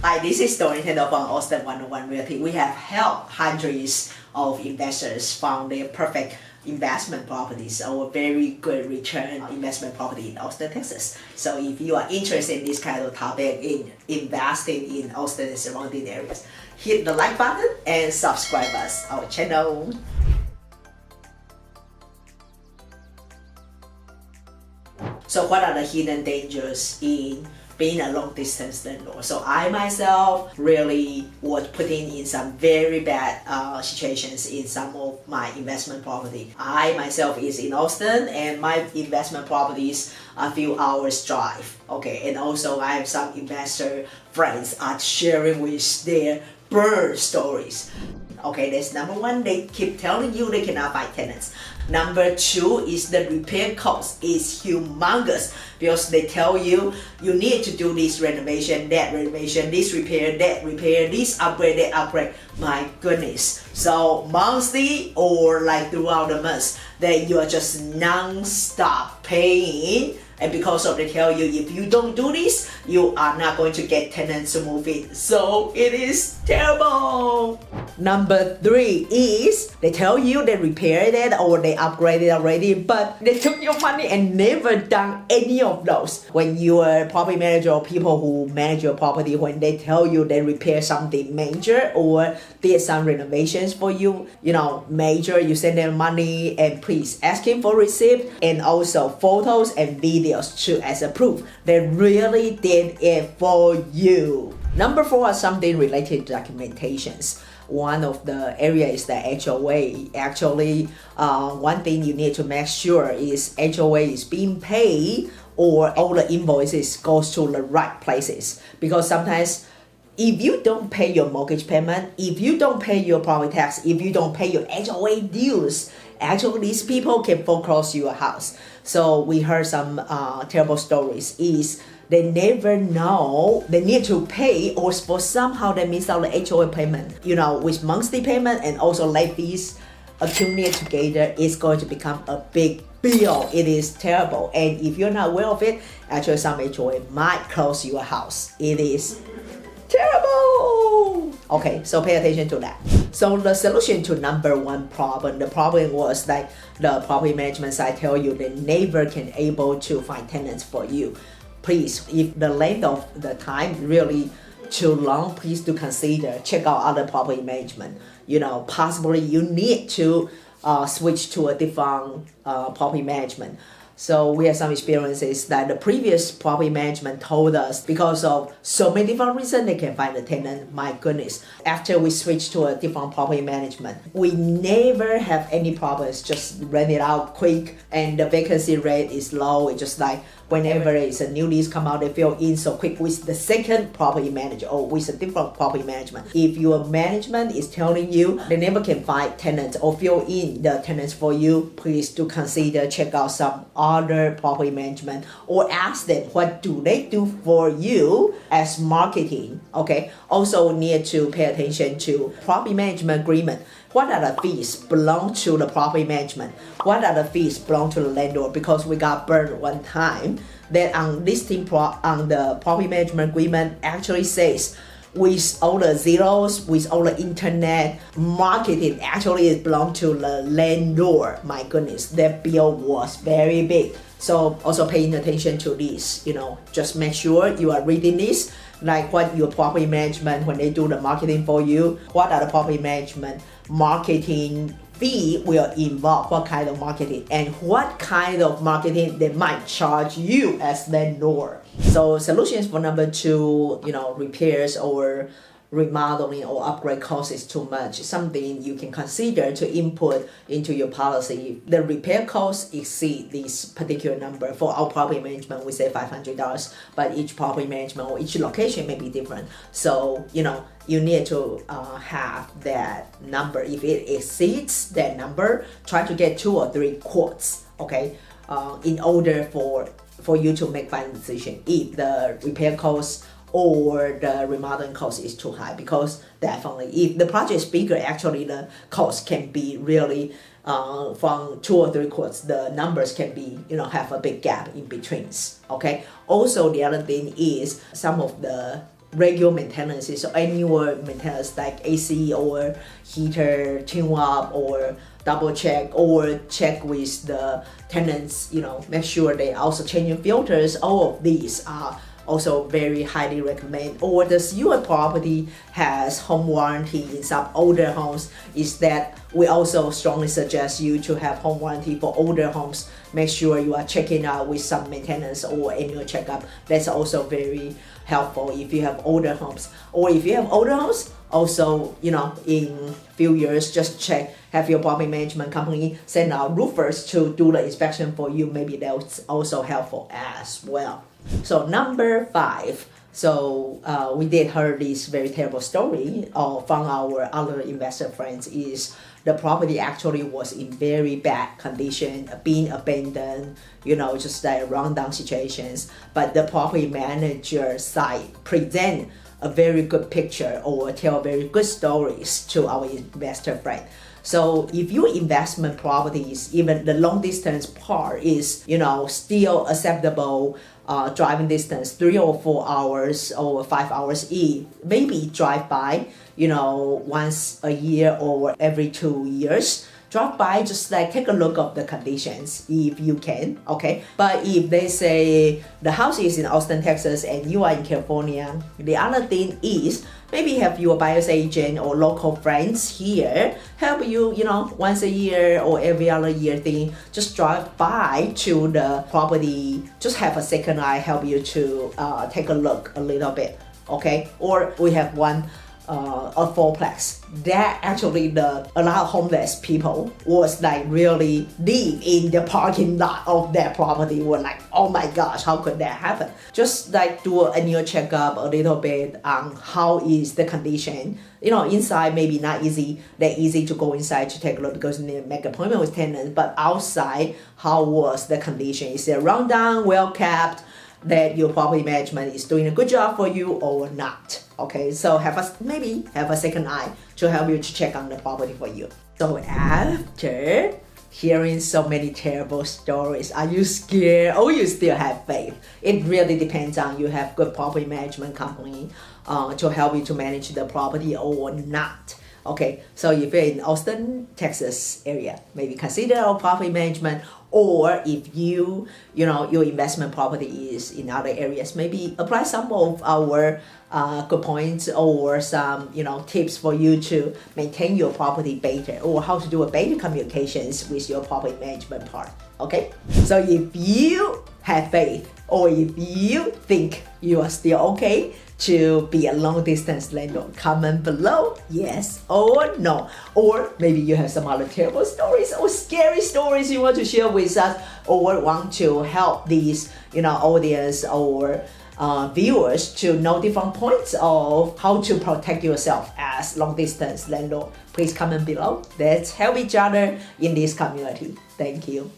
Hi, this is Doreen from Austin 101 Realty. We have helped hundreds of investors found their perfect investment properties or very good return investment property in Austin, Texas. So if you are interested in this kind of topic in investing in Austin and surrounding areas, hit the like button and subscribe us our channel. So what are the hidden dangers in being a long distance landlord? So I myself really was putting in some very bad situations in some of my investment property. I myself is in Austin and my investment properties a few hours drive. Okay, and also I have some investor friends are sharing with their bird stories. Okay, that's number one, they keep telling you they cannot find tenants. Number two is the repair cost is humongous because they tell you you need to do this renovation, that renovation, this repair, that repair, this upgrade, that upgrade. My goodness. So monthly or like throughout the month that you are just non-stop paying. And because of they tell you if you don't do this, you are not going to get tenants to move in. So it is terrible. Number three is they tell you they repaired it or they upgraded already, but they took your money and never done any of those. When you are property manager or people who manage your property, when they tell you they repair something major or did some renovations for you, major, you send them money and please ask him for receipt and also photos and videos too as a proof. They really did it for you. Number four is something related to documentations. One of the areas is the HOA. Actually, one thing you need to make sure is HOA is being paid or all the invoices goes to the right places. Because sometimes if you don't pay your mortgage payment, if you don't pay your property tax, if you don't pay your HOA dues, actually these people can foreclose your house. So we heard some terrible stories is they never know they need to pay or for somehow they miss out the HOA payment. With monthly payment and also late fees accumulate together, it's going to become a big bill. It is terrible. And if you're not aware of it, actually some HOA might close your house. It is terrible. Okay, so pay attention to that. So the solution to number one problem, the problem was like the property management side tell you they never can able to find tenants for you. Please, if the length of the time really too long, please do consider check out other property management. Possibly you need to switch to a different property management. So we have some experiences that the previous property management told us because of so many different reasons they can find a tenant. My goodness. After we switch to a different property management, we never have any problems. Just rent it out quick and the vacancy rate is low. It's just like whenever it's a new lease come out, they fill in so quick with the second property manager or with a different property management. If your management is telling you they never can find tenants or fill in the tenants for you, please do consider check out some other property management or ask them what do they do for you as marketing. Okay, also need to pay attention to property management agreement. What are the fees belong to the property management? What are the fees belong to the landlord? Because we got burned one time that on listing on the property management agreement actually says with all the zeros, with all the internet marketing, actually it belongs to the landlord. My goodness, that bill was very big. So also paying attention to this, just make sure you are reading this, like what your property management, when they do the marketing for you, what are the property management marketing fee will involve, what kind of marketing and what kind of marketing they might charge you as landlord. So solutions for number two, repairs or remodeling or upgrade cost is too much. Something you can consider to input into your policy. The repair costs exceed this particular number. For our property management, we say $500, but each property management or each location may be different. So, you need to have that number. If it exceeds that number, try to get 2 or 3 quotes, okay, in order for you to make final decision if the repair costs or the remodeling cost is too high. Because definitely if the project is bigger, actually the cost can be really from 2 or 3 quotes, the numbers can be, have a big gap in between. Okay. Also, the other thing is some of the regular maintenance, so annual maintenance like AC or heater tune up or double check or check with the tenants, make sure they also changing filters. All of these are also very highly recommend. Or does your property has home warranty in some older homes, is that we also strongly suggest you to have home warranty for older homes. Make sure you are checking out with some maintenance or annual checkup. That's also very helpful if you have older homes. Or if you have older homes, also, in few years, just check, have your property management company send out roofers to do the inspection for you. Maybe that's also helpful as well. So number 5, so we did hear this very terrible story from our other investor friends, is the property actually was in very bad condition, being abandoned, just like rundown situations. But the property manager side present a very good picture or tell very good stories to our investor friend. So if your investment properties, even the long distance part is, still acceptable, driving distance 3 or 4 hours or 5 hours each, maybe drive by, once a year or every 2 years. Drop by, just like take a look of the conditions if you can, okay? But if they say the house is in Austin, Texas and you are in California, the other thing is maybe have your buyer's agent or local friends here help you, once a year or every other year thing, just drive by to the property, just have a second eye, help you to take a look a little bit, okay? Or we have one a fourplex that actually a lot of homeless people was like really live in the parking lot of their property. Were like, oh my gosh, how could that happen? Just like do an annual checkup a little bit on how is the condition. Inside maybe not that easy to go inside to take a look because you need to make an appointment with tenants, but outside, how was the condition? Is it rundown, well kept, that your property management is doing a good job for you or not? Okay, so maybe have a second eye to help you to check on the property for you. So after hearing so many terrible stories, are you scared or you still have faith? It really depends on you have good property management company to help you to manage the property or not. Okay, so if you're in Austin, Texas area, maybe consider our property management. Or if your investment property is in other areas, maybe apply some of our good points or some tips for you to maintain your property better, or how to do a better communications with your property management part. Okay, so if you have faith or if you think you are still okay to be a long distance landlord, comment below yes or no. Or maybe you have some other terrible stories or scary stories you want to share with us, or want to help these audience or viewers to know different points of how to protect yourself as long distance landlord. Please comment below. Let's help each other in this community. Thank you.